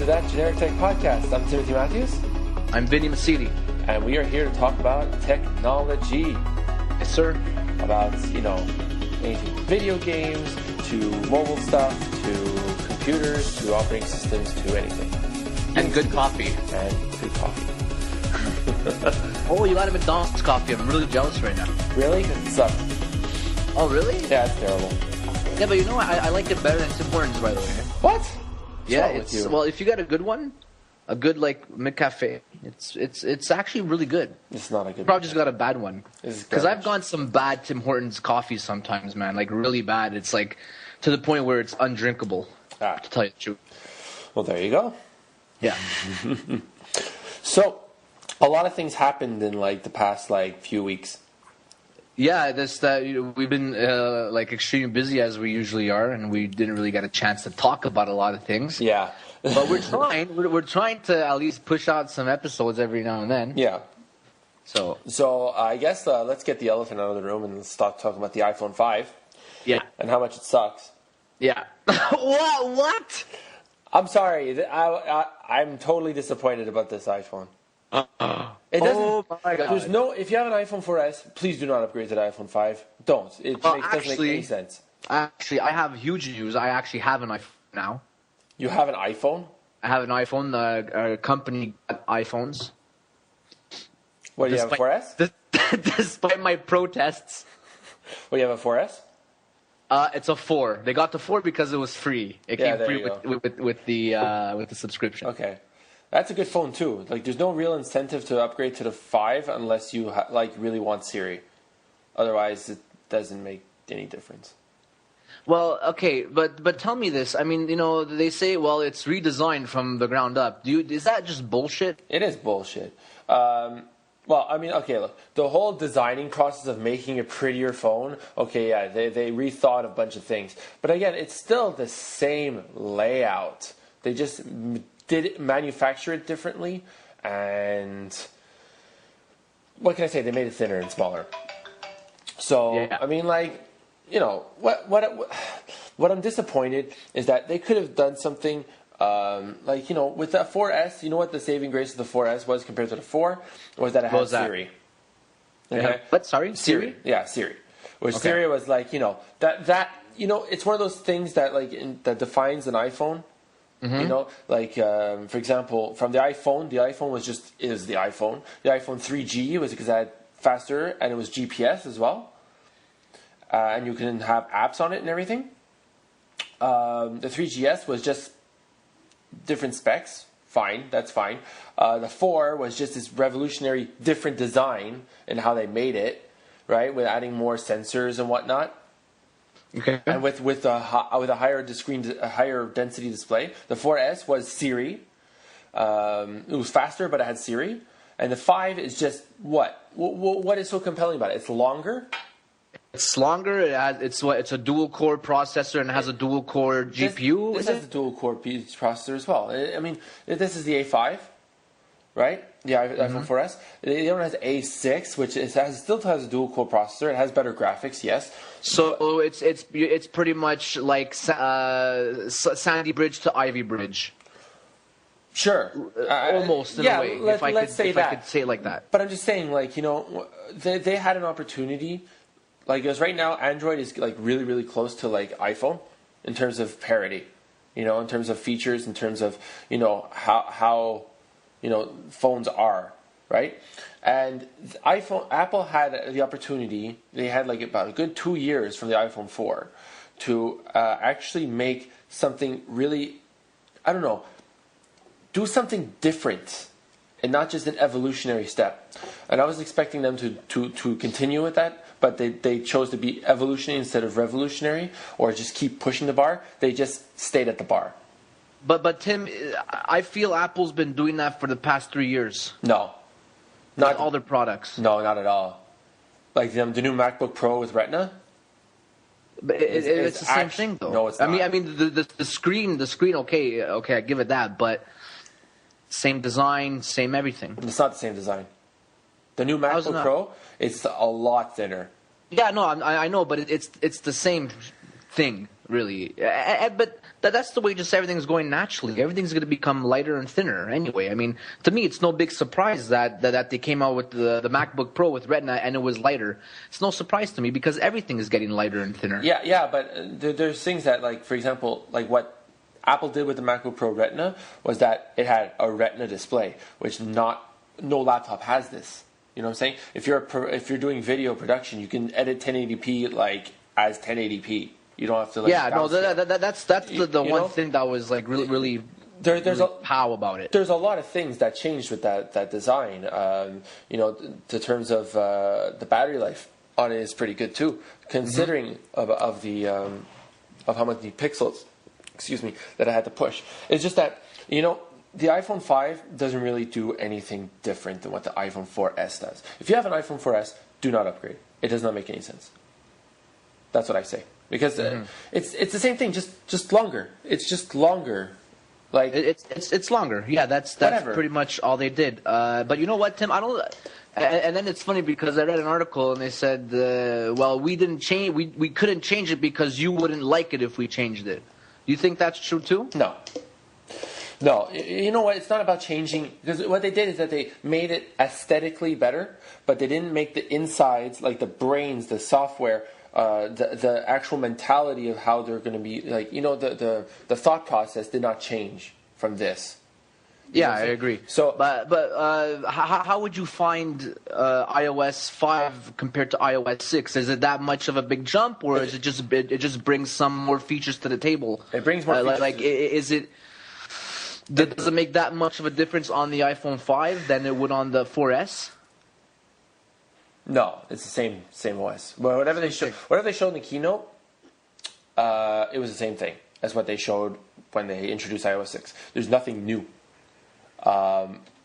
to That Generic Tech Podcast. I'm Timothy Matthews. I'm Vinny, and we are here to talk about technology. Yes, sir. About, anything video games, to mobile stuff, to computers, to operating systems, to anything. And good coffee. And good coffee. Oh, you got a McDonald's coffee. I'm really jealous right now. Really? It sucks. Oh, really? Yeah, it's terrible. Yeah, but you know what? I like it better than Tim Hortons, by the way. What? What's well, if you got a good one, a good McCafe, it's actually really good. It's not a good. You probably just got a bad one. Because I've gone some bad Tim Hortons coffees sometimes, man. Like really bad. It's like to the point where it's undrinkable. To tell you the truth. Well, there you go. Yeah. So, a lot of things happened in the past few weeks. Yeah, we've been extremely busy as we usually are, and we didn't really get a chance to talk about a lot of things. Yeah, but we're trying. We're trying to at least push out some episodes every now and then. Yeah. So I guess let's get the elephant out of the room and let's start talking about the iPhone 5. Yeah. And how much it sucks. Yeah. What? I'm sorry. I'm totally disappointed about this iPhone. It doesn't. Oh my God. If you have an iPhone 4S, please do not upgrade to the iPhone 5. Don't. It doesn't make any sense. Actually, I have huge news. I actually have an iPhone now. You have an iPhone? I have an iPhone. Our company got iPhones. What, do you have a 4S? Despite my protests. What, you have a 4S? It's a 4. They got the 4 because it was free. It came free with the subscription. Okay. That's a good phone too. There's no real incentive to upgrade to the 5 unless you really want Siri. Otherwise, it doesn't make any difference. Well, okay, but tell me this. I mean, they say, it's redesigned from the ground up. Is that just bullshit? It is bullshit. Look, the whole designing process of making a prettier phone, they rethought a bunch of things. But again, it's still the same layout. They just manufacture it differently, and what can I say? They made it thinner and smaller. So yeah. What I'm disappointed is that they could have done something with the 4S. You know what the saving grace of the 4S was compared to the 4? Was that it had Siri. Okay. What? Sorry, Siri? Yeah, Siri. Which Siri was it's one of those things that that defines an iPhone. Mm-hmm. For example, from the iPhone was is the iPhone. The iPhone 3G was because it had faster and it was GPS as well. And you can have apps on it and everything. The 3GS was just different specs. Fine, that's fine. The 4 was just this revolutionary different design in how they made it, right? With adding more sensors and whatnot. Okay. And with a higher density display. The 4S was Siri. It was faster, but it had Siri. And the 5 is just what? What is so compelling about it? It's longer. It's longer. It's a dual core processor and it has a dual core GPU. This has a dual core processor as well. I mean, this is the A5, right? The iPhone 4S. The other one has A6, which still has a dual core processor. It has better graphics, yes. So it's pretty much like Sandy Bridge to Ivy Bridge. Sure, almost in a way. If I could say it like that. But I'm just saying, they had an opportunity. Because right now, Android is really, really close to iPhone in terms of parity, in terms of features, in terms of how phones are, right? And Apple had the opportunity. They had about a good 2 years from the iPhone 4 to actually make something really, do something different. And not just an evolutionary step. And I was expecting them to continue with that, but they chose to be evolutionary instead of revolutionary, or just keep pushing the bar. They just stayed at the bar. But Tim, I feel Apple's been doing that for the past 3 years. No. Not all their products. No, not at all. The new MacBook Pro with Retina? But it's the same thing, though. No, it's not. I mean, the screen, okay, I give it that, but same design, same everything. It's not the same design. The new MacBook Pro, it's a lot thinner. Yeah, no, I know, but it's the same thing. really. But that's the way just everything's going naturally. Everything's going to become lighter and thinner anyway. I mean, to me, it's no big surprise that they came out with the MacBook Pro with Retina and it was lighter. It's no surprise to me because everything is getting lighter and thinner. Yeah, but there's things that, like, for example, like what Apple did with the MacBook Pro Retina was that it had a Retina display, which no laptop has this. You know what I'm saying? If you're doing video production, you can edit 1080p like as 1080p. You don't have to like. Yeah, no, that's the one thing that was like really there's a pow about it. There's a lot of things that changed with that design. You know, in terms of the battery life on it is pretty good too, considering of how many pixels, that I had to push. It's just that, you know, the iPhone 5 doesn't really do anything different than what the iPhone 4S does. If you have an iPhone 4S, do not upgrade. It does not make any sense. That's what I say. Because it's the same thing, just longer. It's just longer. Like it's longer. Yeah, that's whatever. Pretty much all they did. But you know what, Tim? I don't. And then it's funny because I read an article and they said, well, we didn't change. We couldn't change it because you wouldn't like it if we changed it. Do you think that's true too? No, you know what? It's not about changing, because what they did is that they made it aesthetically better, but they didn't make the insides, like the brains, the software, the actual mentality of how they're going to be, like, you know, the thought process did not change from this. Yeah, I agree. So, but how would you find iOS 5 compared to iOS 6? Is it that much of a big jump, or is it just brings some more features to the table? It brings more features. Does it make that much of a difference on the iPhone 5 than it would on the 4S? No, it's the same OS. But whatever they showed in the keynote, it was the same thing as what they showed when they introduced iOS 6. There's nothing new.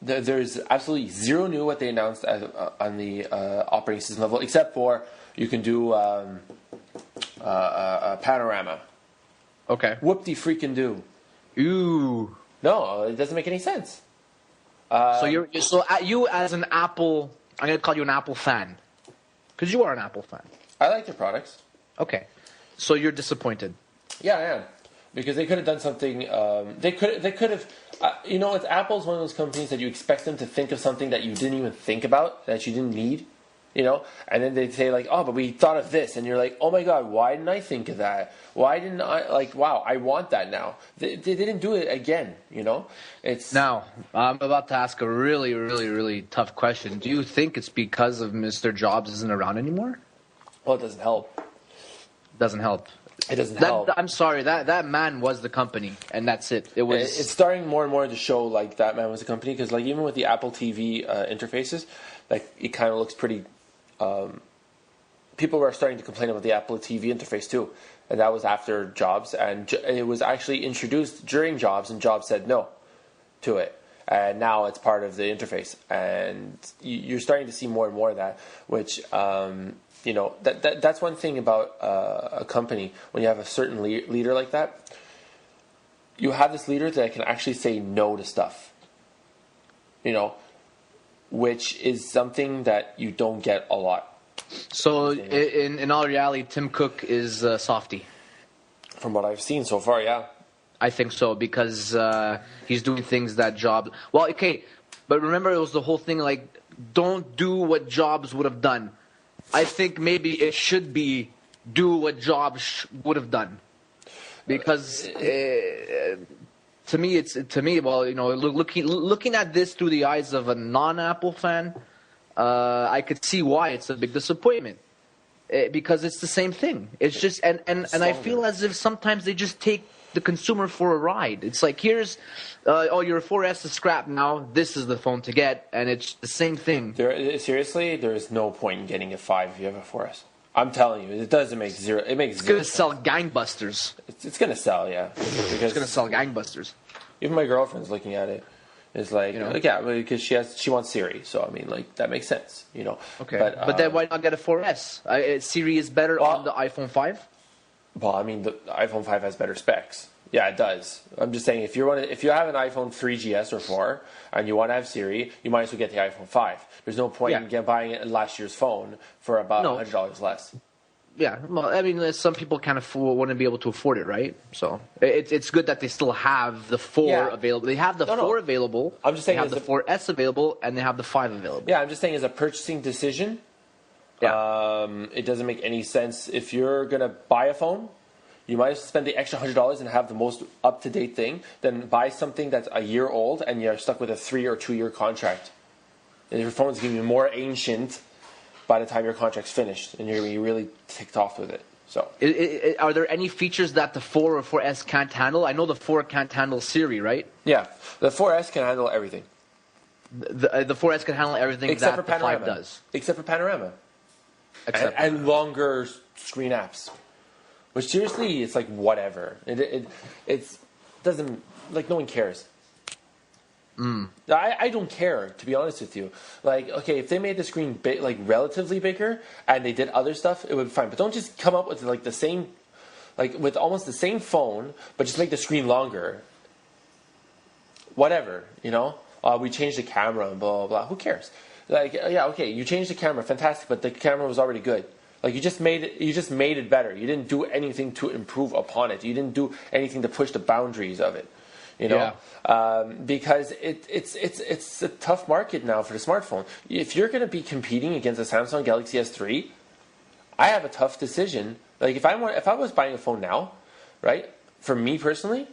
There's absolutely zero new what they announced on the operating system level, except for you can do a panorama. Okay. Whoop-de-freaking do. Ooh. No, it doesn't make any sense. So you as an Apple, I'm going to call you an Apple fan, because you are an Apple fan. I like their products. Okay. So you're disappointed. Yeah, I am. Because they could have done something. They could have. You know, Apple's one of those companies that you expect them to think of something that you didn't even think about, that you didn't need. You know, and then they say like, "Oh, but we thought of this," and you're like, "Oh my God, why didn't I think of that? Why didn't I Wow, I want that now." They didn't do it again. You know, it's now. I'm about to ask a really, really, really tough question. Do you think it's because of Mr. Jobs isn't around anymore? Well, it doesn't help. Doesn't help. It doesn't help. I'm sorry. That man was the company, and that's it. It was. It's starting more and more to show like that man was the company, because like even with the Apple TV interfaces, like it kind of looks pretty. People were starting to complain about the Apple TV interface too, and that was after Jobs, and it was actually introduced during Jobs, and Jobs said no to it, and now it's part of the interface, and you're starting to see more and more of that, which you know, that's one thing about a company. When you have a certain leader like that, you have this leader that can actually say no to stuff, you know, which is something that you don't get a lot. So, in all reality, Tim Cook is softy. From what I've seen so far, yeah. I think so, because he's doing things that Jobs... Well, okay, but remember, it was the whole thing, like, don't do what Jobs would have done. I think maybe it should be do what Jobs would have done. Because... To me, well, you know, looking at this through the eyes of a non-Apple fan, I could see why it's a big disappointment, because it's the same thing. It's just and I feel as if sometimes they just take the consumer for a ride. It's like, here's your 4S is scrap now. This is the phone to get, and it's the same thing. Seriously, there is no point in getting a 5 if you have a 4S. I'm telling you, it doesn't make zero. It makes zero. It's going to sell gangbusters. It's going to sell, yeah. Because it's going to sell gangbusters. Even my girlfriend's looking at it. It's like, you know, like, yeah, because she wants Siri, so I mean, like, that makes sense, you know. Okay, but then why not get a 4S? Siri is better on the iPhone 5. Well, I mean, the iPhone 5 has better specs. Yeah, it does. I'm just saying, if you have an iPhone 3GS or 4 and you want to have Siri, you might as well get the iPhone 5. There's no point in buying last year's phone for about $100 less. yeah. Well, I mean, some people wouldn't be able to afford it, right? So it's good that they still have the 4 available. They have the 4 available. I'm just saying they have the 4S available, and they have the 5 available. Yeah, I'm just saying as a purchasing decision, it doesn't make any sense. If you're gonna buy a phone, you might spend the extra $100 and have the most up-to-date thing, than buy something that's a year old and you're stuck with a 3 or 2 year contract. And your phone's gonna be more ancient by the time your contract's finished, and you're going to be really ticked off with it. So, are there any features that the 4 or 4S can't handle? I know the 4 can't handle Siri, right? Yeah, the 4S can handle everything. The 4S can handle everything except that for Panorama. the 5 does. Except for Panorama. And longer screen apps. Which seriously, it's like whatever. It doesn't, like, no one cares. I don't care, to be honest with you. Like, okay, if they made the screen like relatively bigger and they did other stuff, it would be fine. But don't just come up with like the same, like with almost the same phone, but just make the screen longer. Whatever, you know. We changed the camera and blah blah blah. Who cares? Like, yeah, okay, you changed the camera, fantastic, but the camera was already good. Like, you just made it better. You didn't do anything to improve upon it. You didn't do anything to push the boundaries of it. You know, because it's a tough market now for the smartphone. If you're going to be competing against a Samsung Galaxy S3, I have a tough decision. Like, if I was buying a phone now, right? For me personally,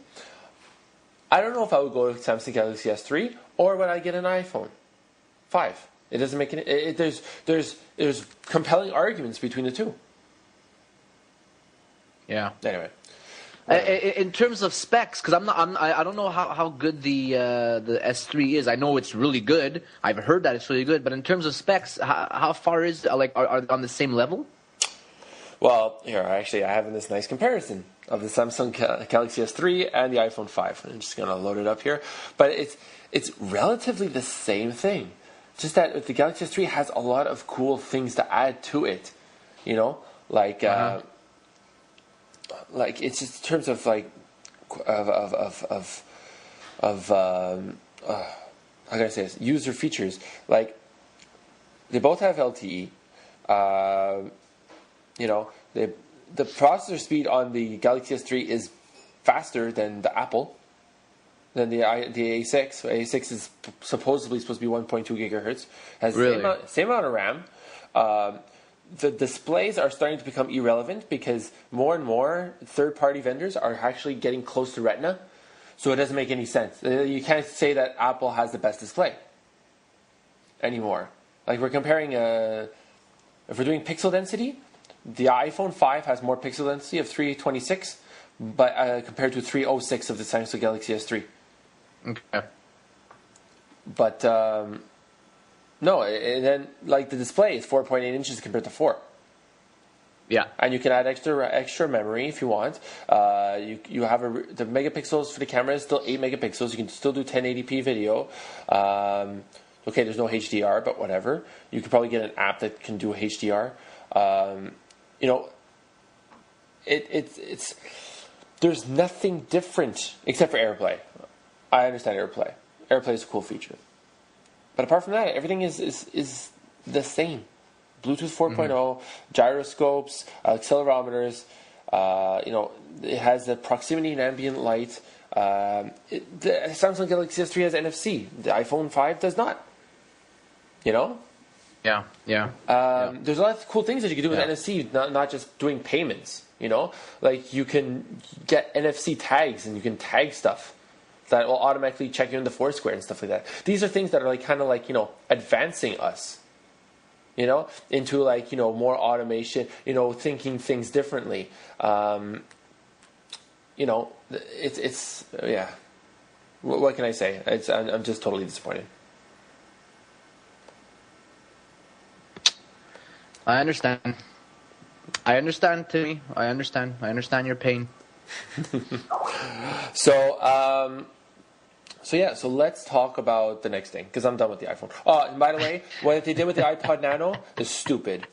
I don't know if I would go to Samsung Galaxy S3 or would I get an iPhone 5. It doesn't make any. There's compelling arguments between the two. Yeah. Anyway. In terms of specs, because I don't know how good the S3 is. I know it's really good. I've heard that it's really good. But in terms of specs, how far is are they on the same level? Well, here I have this nice comparison of the Samsung Galaxy S3 and the iPhone 5. I'm just gonna load it up here, but it's relatively the same thing. Just that the Galaxy S3 has a lot of cool things to add to it. You know, like. Like, it's just in terms of like how can I say this? User features. Like, they both have LTE. You know, the processor speed on the Galaxy S3 is faster than the Apple, than the A6. A6 is supposedly supposed to be 1.2 gigahertz. Has really? same amount of RAM. The displays are starting to become irrelevant because more and more third-party vendors are actually getting close to Retina, so it doesn't make any sense. You can't say that Apple has the best display anymore. Like, we're comparing, if we're doing pixel density, the iPhone 5 has more pixel density of 326, but compared to 306 of the Samsung Galaxy S3. Okay. But no, and then like the display is 4.8 inches compared to 4. Yeah, and you can add extra memory if you want. You have the megapixels for the camera is still 8 megapixels. You can still do 1080p video. Okay, there's no HDR, but whatever. You could probably get an app that can do HDR. You know, it's there's nothing different except for AirPlay. I understand AirPlay. AirPlay is a cool feature. But apart from that, everything is the same. Bluetooth 4.0, gyroscopes, accelerometers. You know, it has the proximity and ambient light. The Samsung Galaxy S3 has NFC. The iPhone 5 does not. You know? Yeah. There's a lot of cool things that you can do with NFC, not just doing payments. You know, like you can get NFC tags and you can tag stuff that will automatically check you into Foursquare and stuff like that. These are things that are like kind of like, you know, advancing us, you know, into like, you know, more automation, you know, thinking things differently. You know, it's yeah. What can I say? I'm just totally disappointed. I understand, Timmy. I understand your pain. So let's talk about the next thing, because I'm done with the iPhone. Oh, and by the way, what they did with the iPod Nano is stupid.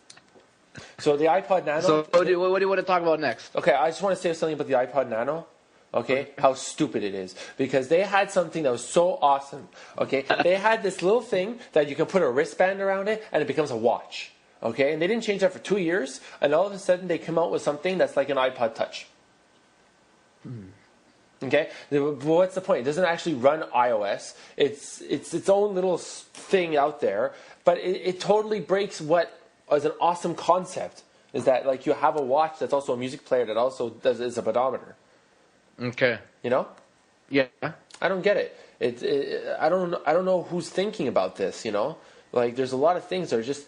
So the iPod Nano... So what do you want to talk about next? Okay, I just want to say something about the iPod Nano. Okay, how stupid it is. Because they had something that was so awesome. Okay, they had this little thing that you can put a wristband around it and it becomes a watch. Okay, and they didn't change that for 2 years, and all of a sudden they come out with something that's like an iPod Touch. Okay, what's the point? It doesn't actually run iOS. It's its own little thing out there, but it totally breaks what is an awesome concept. Is that like you have a watch that's also a music player that also is a pedometer. Okay. You know? Yeah. I don't get it. I don't know who's thinking about this. You know, like there's a lot of things that are just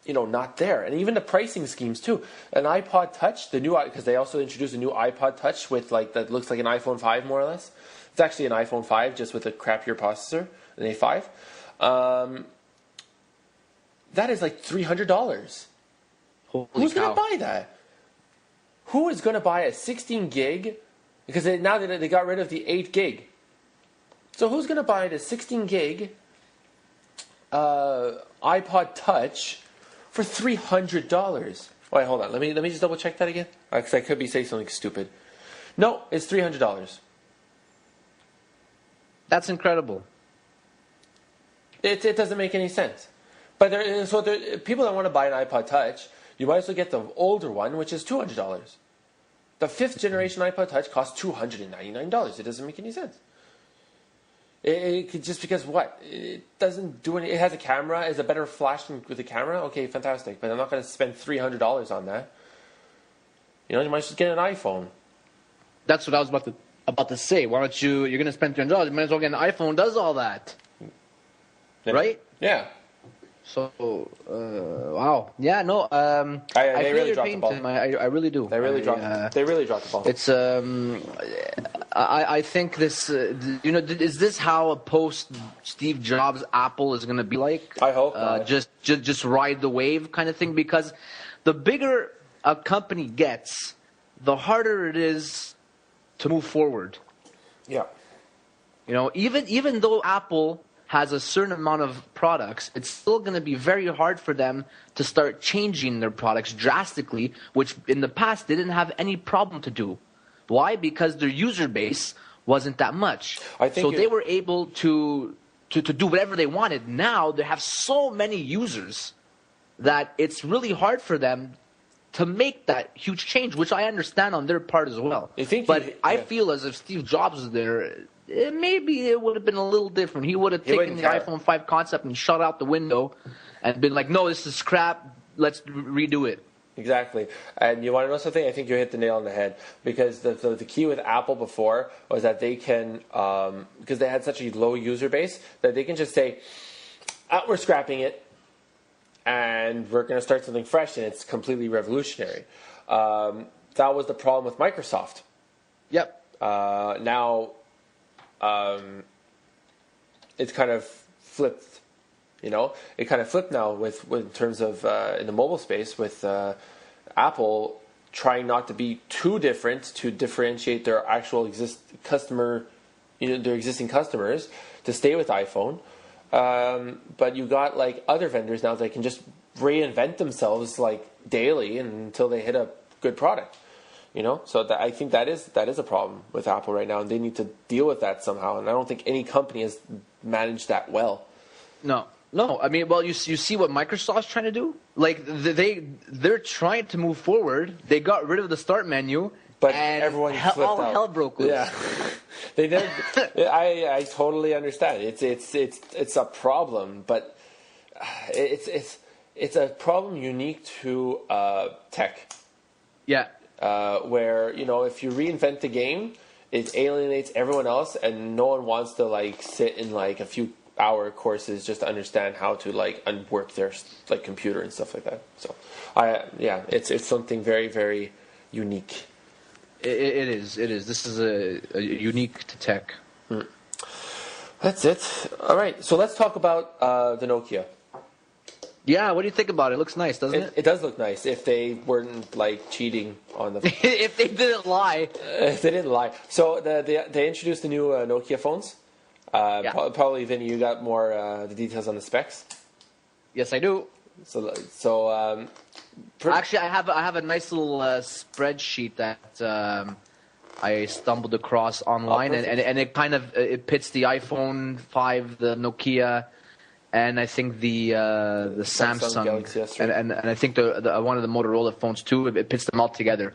not there, and even the pricing schemes too. An iPod Touch, the new because they also introduced a new iPod Touch with like that looks like an iPhone 5 more or less. It's actually an iPhone 5 just with a crappier processor, an A5. That is like $300. Who's going to buy that? Who is going to buy a 16 gig? Because now they got rid of the 8 gig. So who's going to buy the 16 gig iPod Touch for $300? Wait, hold on. Let me just double check that again. Because I could be saying something stupid. No, it's $300. That's incredible. It doesn't make any sense. But people that want to buy an iPod Touch, you might as well get the older one, which is $200. The 5th generation iPod Touch costs $299. It doesn't make any sense. Just because what? It doesn't do any. It has a camera. Is a better flash with a camera? Okay, fantastic. But I'm not going to spend $300 on that. You might just get an iPhone. That's what I was about to say. Why don't you? You're going to spend $300. You might as well get an iPhone. Does all that, right? Yeah. So, wow. Yeah, no. I feel really dropped the ball. I really do. They really dropped the ball. It's I think this. Is this how a post Steve Jobs Apple is going to be like? I hope not. Just ride the wave kind of thing, because the bigger a company gets, the harder it is to move forward. Yeah. Even though Apple has a certain amount of products, it's still going to be very hard for them to start changing their products drastically, which in the past they didn't have any problem to do. Why? Because their user base wasn't that much. So they were able to do whatever they wanted. Now they have so many users that it's really hard for them to make that huge change, which I understand on their part as well. I feel as if Steve Jobs was there, maybe it would have been a little different. He would have taken the iPhone 5 concept and shot out the window and been like, no, this is crap, let's redo it. Exactly. And you want to know something? I think you hit the nail on the head. Because the key with Apple before was that they can, because they had such a low user base, that they can just say, we're scrapping it, and we're going to start something fresh, and it's completely revolutionary. That was the problem with Microsoft. Yep. Now, it's kind of flipped. It kind of flipped now with in terms of in the mobile space with Apple trying not to be too different to differentiate their actual their existing customers to stay with iPhone. But you got like other vendors now that can just reinvent themselves like daily until they hit a good product. So I think that is a problem with Apple right now, and they need to deal with that somehow. And I don't think any company has managed that well. No. I mean, well, you see what Microsoft's trying to do. Like they're trying to move forward. They got rid of the start menu, but everyone all hell broke loose. Yeah, they did. I totally understand. It's a problem, but it's a problem unique to tech. Yeah. Where if you reinvent the game, it alienates everyone else, and no one wants to like sit in like a few hour courses just to understand how to like unwork their like computer and stuff like that. So it's something very, very unique. It is. This is a unique to tech. That's it. All right, so let's talk about the Nokia. Yeah, what do you think about it? It looks nice, doesn't it? It does look nice if they weren't like cheating on the. If they didn't lie. If they didn't lie. So they introduced the new Nokia phones. Probably, Vinny, you got more the details on the specs. Yes, I do. Actually, I have a nice little spreadsheet that I stumbled across online, and it kind of it pits the iPhone 5, the Nokia, and I think the Samsung Galaxy S3. and I think the one of the Motorola phones too. It pits them all together.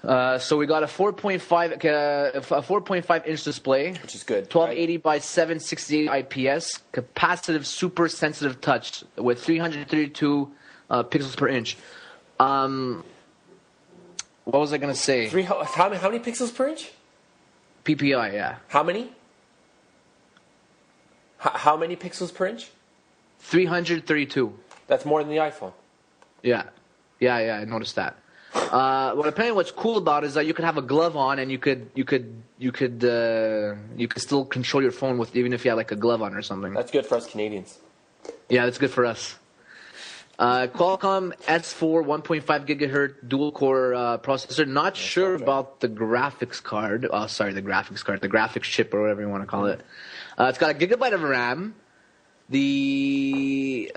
So we got a 4.5 inch display, which is good. 1280 by 768 IPS, capacitive, super sensitive touch with 332 pixels per inch. What was I gonna say? How many pixels per inch? PPI, yeah. How many? How many pixels per inch? 332. That's more than the iPhone. Yeah, I noticed that. Well, apparently, what's cool about it is that you could have a glove on, and you could still control your phone with even if you had like a glove on or something. That's good for us Canadians. Yeah, that's good for us. Qualcomm S4 1.5 gigahertz dual core processor. Not sure about the graphics card. Oh, sorry, the graphics chip or whatever you want to call it. It's got a gigabyte of RAM. It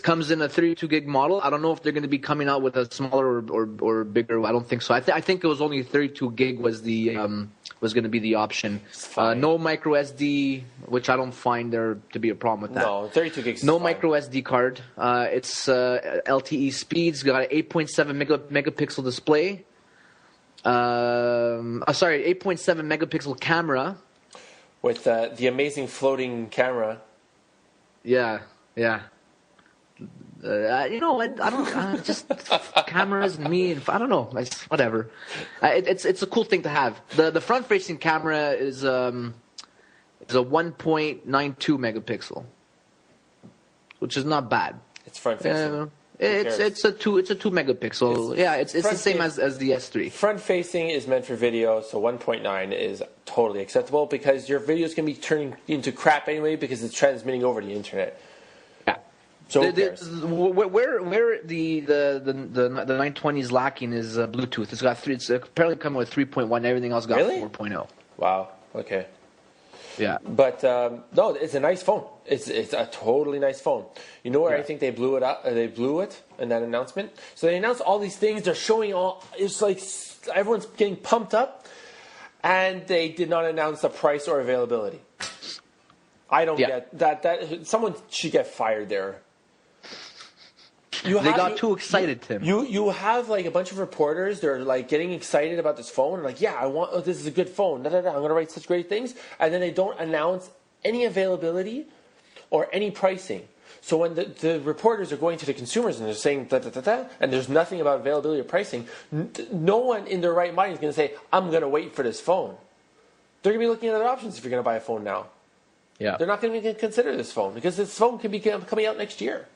comes in a 32 gig model. I don't know if they're going to be coming out with a smaller or bigger. I don't think so. I think it was only 32 gig was going to be the option. No micro SD, which I don't find there to be a problem with that. No, 32 gigs. No micro SD card. It's LTE speeds. Got an 8.7 megapixel display. 8.7 megapixel camera. With the amazing floating camera. Yeah. You know what? I don't just cameras and me. I don't know. Whatever. It's a cool thing to have. The front facing camera is a 1.92 megapixel, which is not bad. It's front facing. It's a 2 megapixel. It's the same as the S3. Front facing is meant for video, so 1.9 is totally acceptable because your videos can be turning into crap anyway because it's transmitting over the internet. Yeah. So where the 920 is lacking is Bluetooth. It's got it's apparently coming with 3.1. Everything else got 4.0. Wow. Okay. Yeah. But no, it's a nice phone. It's a totally nice phone. You know where I think they blew it up? They blew it in that announcement. So they announced all these things. They're showing all. It's like everyone's getting pumped up, and they did not announce the price or availability. I don't get that. That someone should get fired there. They got too excited, Tim. You have like a bunch of reporters. They're like getting excited about this phone. Like, yeah, this is a good phone. I'm going to write such great things. And then they don't announce any availability or any pricing. So when the reporters are going to the consumers and they're saying and there's nothing about availability or pricing, no one in their right mind is going to say, I'm going to wait for this phone. They're going to be looking at other options if you're going to buy a phone now. Yeah. They're not going to consider this phone because this phone could be coming out next year,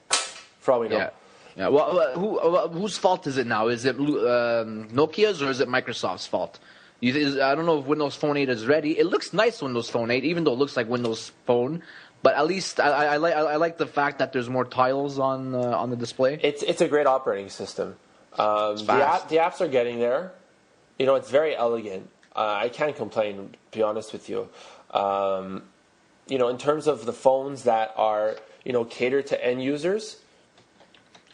for all we know. Yeah. Yeah, well, whose fault is it now? Is it Nokia's or is it Microsoft's fault? I don't know if Windows Phone 8 is ready. It looks nice, Windows Phone 8, even though it looks like Windows Phone. But at least I like the fact that there's more tiles on the display. It's a great operating system. The apps are getting there. You know, it's very elegant. I can't complain, to be honest with you. You know, in terms of the phones that are, you know, catered to end users,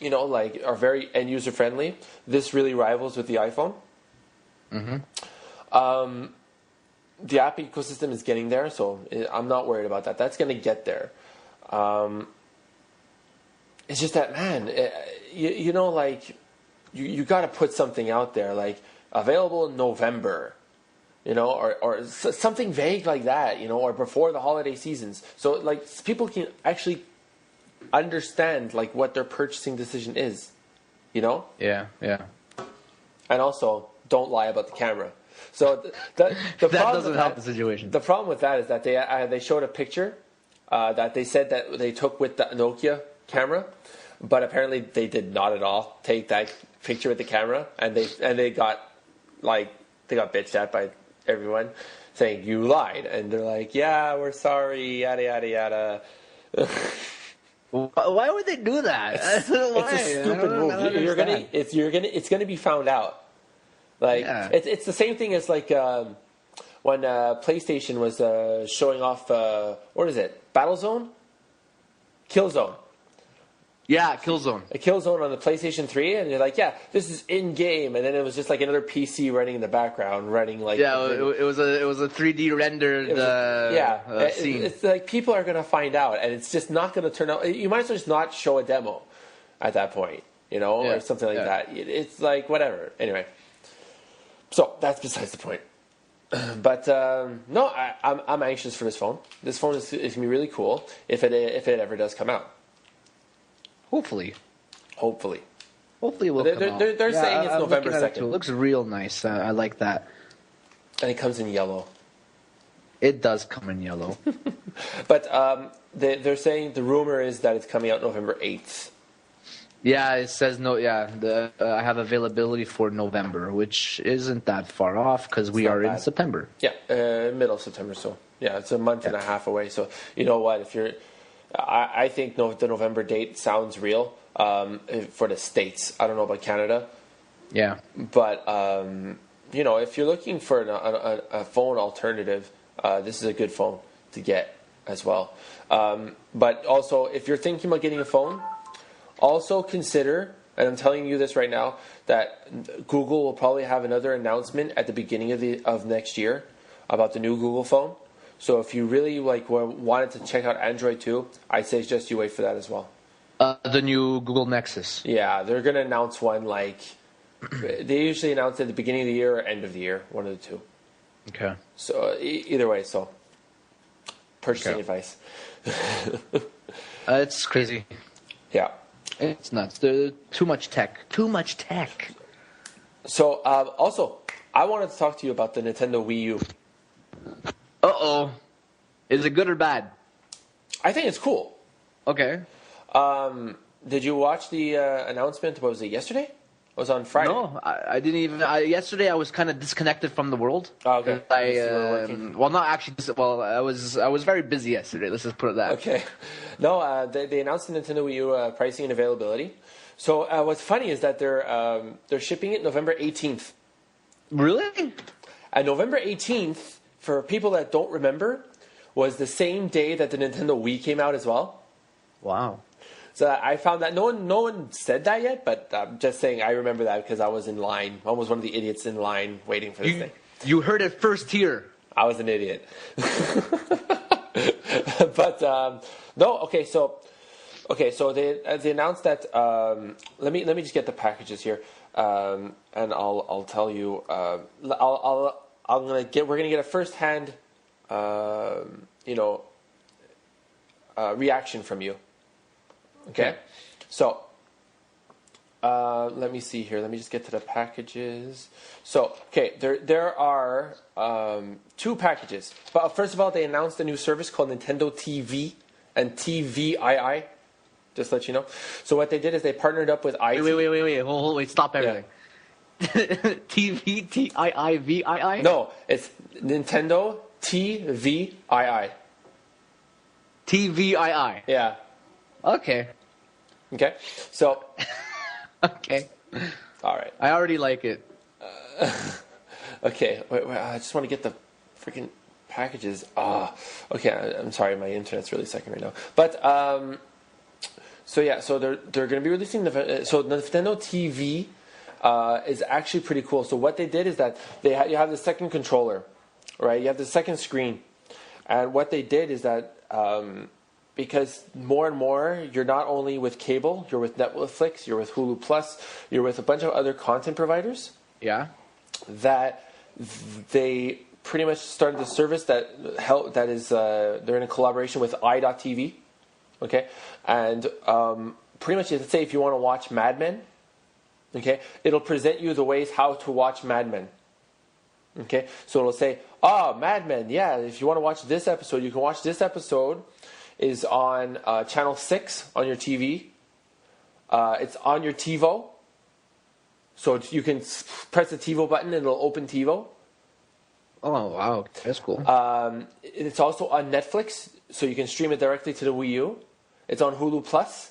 you know, like are very end user friendly. This really rivals with the iPhone. Mm-hmm. The app ecosystem is getting there, so I'm not worried about that. That's going to get there. It's just that, man, you know, like you got to put something out there, like available in November, you know, or something vague like that, you know, or before the holiday seasons, so like people can actually understand like what their purchasing decision is, you know. Yeah. And also, don't lie about the camera. So the that doesn't help the situation. The problem with that is that they showed a picture that they said that they took with the Nokia camera, but apparently they did not at all take that picture with the camera, and they got bitched at by everyone saying you lied, and they're like, yeah, we're sorry, yada yada yada. Why would they do that? It's a stupid move. It's gonna be found out. Like it's the same thing as like when PlayStation was showing off what is it? Battlezone, Killzone. Yeah, Killzone. A Killzone on the PlayStation 3, and you're like, yeah, this is in game, and then it was just like another PC running in the background, running like it was a 3D rendered scene. It's like people are gonna find out, and it's just not gonna turn out. You might as well just not show a demo at that point, or something like that. It's like whatever. Anyway, so that's besides the point. But no, I'm anxious for this phone. This phone is gonna be really cool if it ever does come out. Hopefully it will come out. They're saying it's November 2nd. It looks real nice. I like that. And it comes in yellow. It does come in yellow. But they're saying the rumor is that it's coming out November 8th. Yeah, it says no. Yeah, I have availability for November, which isn't that far off because we are in September. Yeah, middle of September. So yeah, it's a month and a half away. So you know what? If you're, I think the November date sounds real for the States. I don't know about Canada. Yeah, but if you're looking for a phone alternative, this is a good phone to get as well. But also, if you're thinking about getting a phone, also consider, and I'm telling you this right now, that Google will probably have another announcement at the beginning of next year about the new Google phone. So if you really wanted to check out Android too, I suggest you wait for that as well. The new Google Nexus. Yeah, they're going to announce one they usually announce at the beginning of the year or end of the year, one of the two. Okay. So either way, purchasing advice. It's crazy. Yeah. It's nuts. There's too much tech. Too much tech. So also, I wanted to talk to you about the Nintendo Wii U. Uh-oh. Is it good or bad? I think it's cool. Okay. Did you watch the announcement? What was it, yesterday? It was on Friday. No, I didn't even. Yesterday I was kind of disconnected from the world. Oh, okay. Not actually. Well, I was very busy yesterday. Let's just put it that. Okay. No, they announced the Nintendo Wii U pricing and availability. So what's funny is that they're shipping it November 18th. Really? And November 18th, for people that don't remember, was the same day that the Nintendo Wii came out as well. Wow. So I found that no one said that yet, but I'm just saying I remember that because I was in line. I was one of the idiots in line waiting for this thing. You heard it first here. I was an idiot. But no, okay. So they announced that. Let me just get the packages here, and I'll tell you. We're gonna get a first-hand, reaction from you. Okay, so let me see here. Let me just get to the packages. So, okay, there are 2 packages. But first of all, they announced a new service called Nintendo TV and TVII. Just to let you know. So what they did is they partnered up with IT. Wait, stop everything. Yeah. TV, TIIVII? No, it's Nintendo TVII. TVII. Yeah. Okay. So. Okay. All right. I already like it. Okay. Wait, I just want to get the freaking packages. Okay. I'm sorry. My internet's really sucking right now. But so they're going to be releasing so Nintendo TV is actually pretty cool. So what they did is that you have the second controller, right? You have the second screen, and what they did is that. Because more and more, you're not only with cable, you're with Netflix, you're with Hulu Plus, you're with a bunch of other content providers. Yeah. That they pretty much started the service they're in a collaboration with i.tv. Okay, and pretty much, let's say if you want to watch Mad Men, okay, it'll present you the ways how to watch Mad Men. Okay, so it'll say, Mad Men, yeah, if you want to watch this episode, you can watch this episode. Is on channel 6 on your TV. It's on your TiVo. So you can press the TiVo button and it'll open TiVo. Oh, wow. That's cool. It's also on Netflix, so you can stream it directly to the Wii U. It's on Hulu Plus,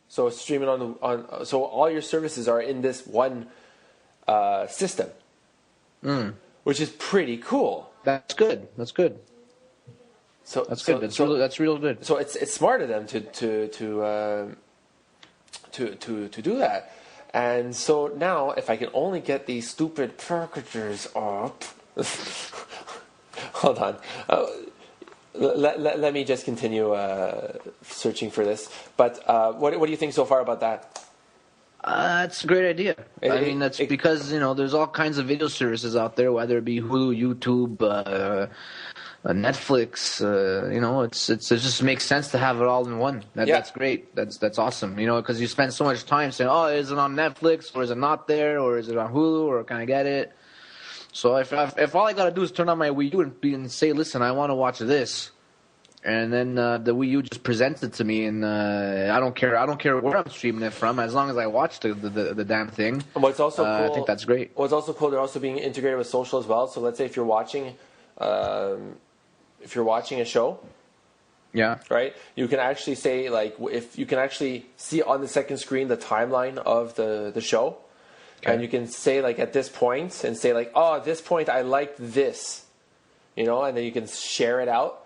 so it's streaming so all your services are in this one system, which is pretty cool. That's good. So that's good. That's real good. So it's smart of them to to do that. And so now, if I can only get these stupid packages up, hold on. Let me just continue searching for this. But what do you think so far about that? That's a great idea. I mean, that's because, there's all kinds of video services out there, whether it be Hulu, YouTube, Netflix. It just makes sense to have it all in one. That's great. That's awesome. Because you spend so much time saying, oh, is it on Netflix, or is it not there, or is it on Hulu, or can I get it? So if all I gotta do is turn on my Wii U and say, listen, I want to watch this. And then the Wii U just presents it to me, and I don't care where I'm streaming it from, as long as I watch the damn thing. What's also cool, I think that's great. What's also cool, they're also being integrated with social as well. So let's say if you're watching a show, right, you can actually say, like, if you can actually see on the second screen the timeline of the show, and you can say, like, at this point, and say, like, oh, at this point I liked this, and then you can share it out.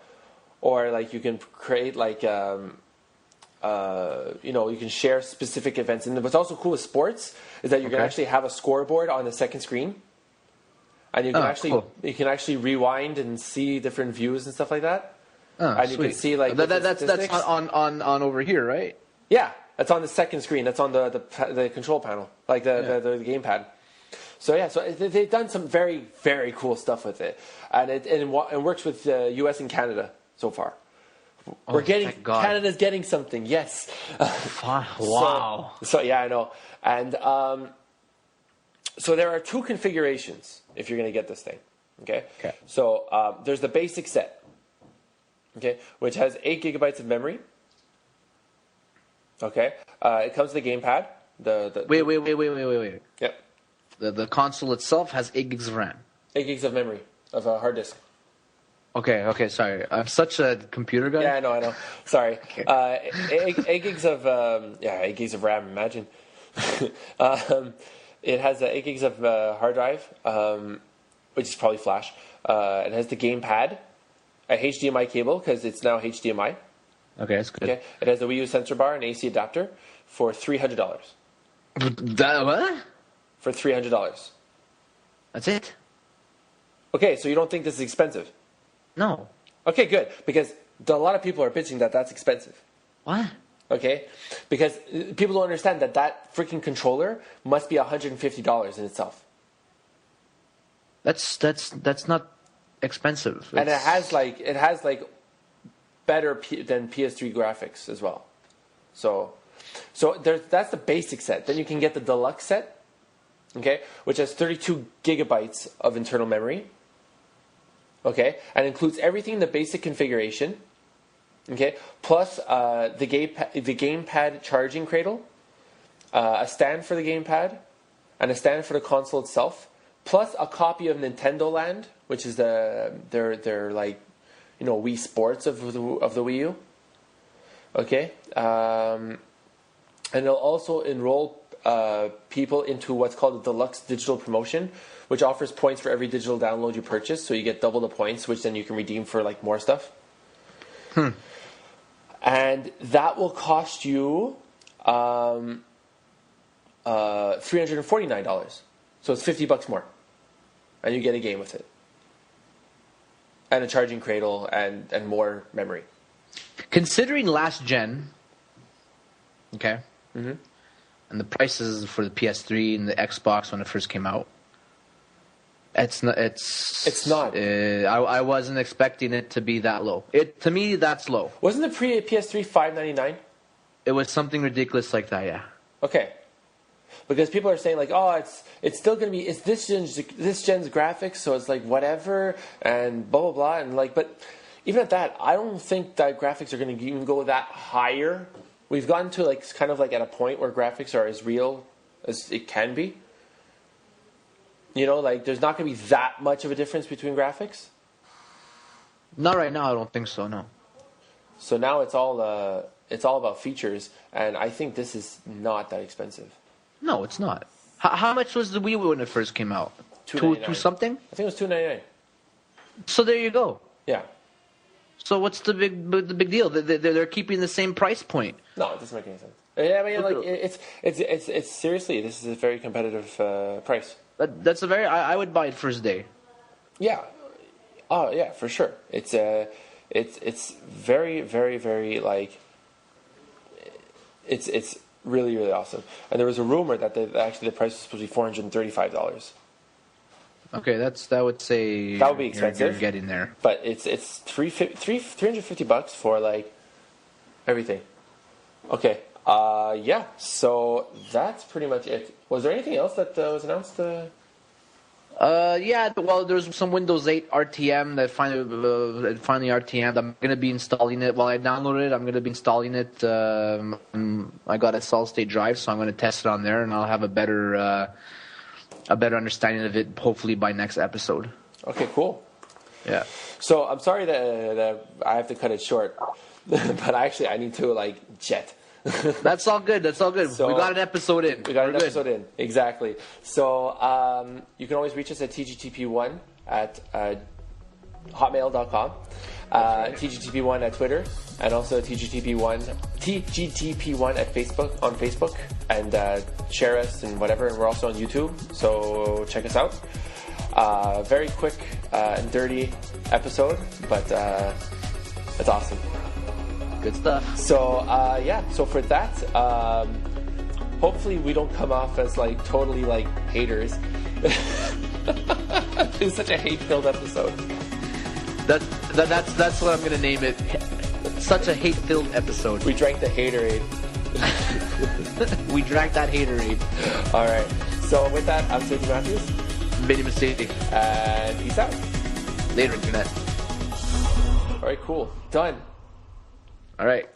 Or, like, you can create, like, you can share specific events. And what's also cool with sports is that you can actually have a scoreboard on the second screen. And you can you can actually rewind and see different views and stuff like that. And you can see, like, that's on over here, right? Yeah, that's on the second screen. That's on the control panel, like the gamepad. So yeah, so they've done some very, very cool stuff with it, and it works with U.S. and Canada. So far, Canada's getting something. Yes. Wow. So yeah, I know. And so there are two configurations if you're going to get this thing. Okay. So there's the basic set. Okay, which has 8 gigabytes of memory. Okay. It comes with the gamepad. Wait. Yep. The console itself has 8 gigs of RAM. 8 gigs of memory of a hard disk. Okay, sorry. I'm such a computer guy. Yeah, I know. Sorry. 8 gigs of 8 gigs of RAM. Imagine. It has 8 gigs of hard drive, which is probably flash. It has the gamepad, a HDMI cable because it's now HDMI. Okay, that's good. Okay, it has the Wii U sensor bar and AC adapter for $300. What? For $300. That's it? Okay, so you don't think this is expensive? No. Okay, good. Because a lot of people are bitching that that's expensive. What? Okay? Because people don't understand that freaking controller must be $150 in itself. That's not expensive. And it has like better than PS3 graphics as well. So that's the basic set. Then you can get the deluxe set, okay, which has 32 gigabytes of internal memory. Okay, and includes everything in the basic configuration. Okay, plus the gamepad charging cradle, a stand for the gamepad, and a stand for the console itself, plus a copy of Nintendo Land, which is their like, Wii Sports of the Wii U. Okay, and it'll also enroll people into what's called the Deluxe Digital Promotion, which offers points for every digital download you purchase, so you get double the points, which then you can redeem for like more stuff. And that will cost you $349. So it's $50 more, and you get a game with it, and a charging cradle and more memory. Considering last gen, okay, Mm-hmm. and the prices for the PS3 and the Xbox when it first came out. It's not. I wasn't expecting it to be that low. To me, that's low. Wasn't the PS3 $599? It was something ridiculous like that. Yeah. Okay. Because people are saying like, oh, it's still gonna be this gen's graphics, so it's like whatever and blah blah blah, and like, but even at that, I don't think that graphics are gonna even go that higher. We've gotten to like kind of like at a point where graphics are as real as it can be. Like there's not going to be that much of a difference between graphics. Not right now. I don't think so. No. So now it's all about features, and I think this is not that expensive. No, it's not. How much was the Wii when it first came out? $2 something? I think it was $299. So there you go. Yeah. So what's the big deal? They're keeping the same price point. No, it doesn't make any sense. I mean, like it's seriously, this is a very competitive price. That's a very. I would buy it first day. Yeah. Oh yeah, for sure. It's very, very, very like. It's really, really awesome. And there was a rumor that actually the price was supposed to be $435. Okay, that would say that would be expensive. You're getting there, but it's $350 for like everything. Okay, yeah. So that's pretty much it. Was there anything else that was announced? Yeah. Well, there's some Windows 8 RTM that finally RTM'd. I'm gonna be installing it. While I downloaded it, I'm gonna be installing it. I got a solid state drive, so I'm gonna test it on there, and I'll have a better understanding of it, hopefully by next episode. Okay, cool. Yeah. So I'm sorry that I have to cut it short, but actually I need to like jet. That's all good. So, we got an episode in. Exactly. So you can always reach us at tgtp1 at hotmail.com, tgtp1 at Twitter, and also tgtp1 at Facebook, and share us and whatever. And we're also on YouTube, so check us out. Very quick and dirty episode, but it's awesome. Good stuff. So yeah. So for that, hopefully we don't come off as like totally like haters. It's such a hate-filled episode. That's what I'm gonna name it. Such a hate-filled episode. We drank the haterade. We drank that haterade. All right. So with that, I'm Sergio Matthews. Vinny mistake. And peace out. Later, internet. All right. Cool. Done. All right.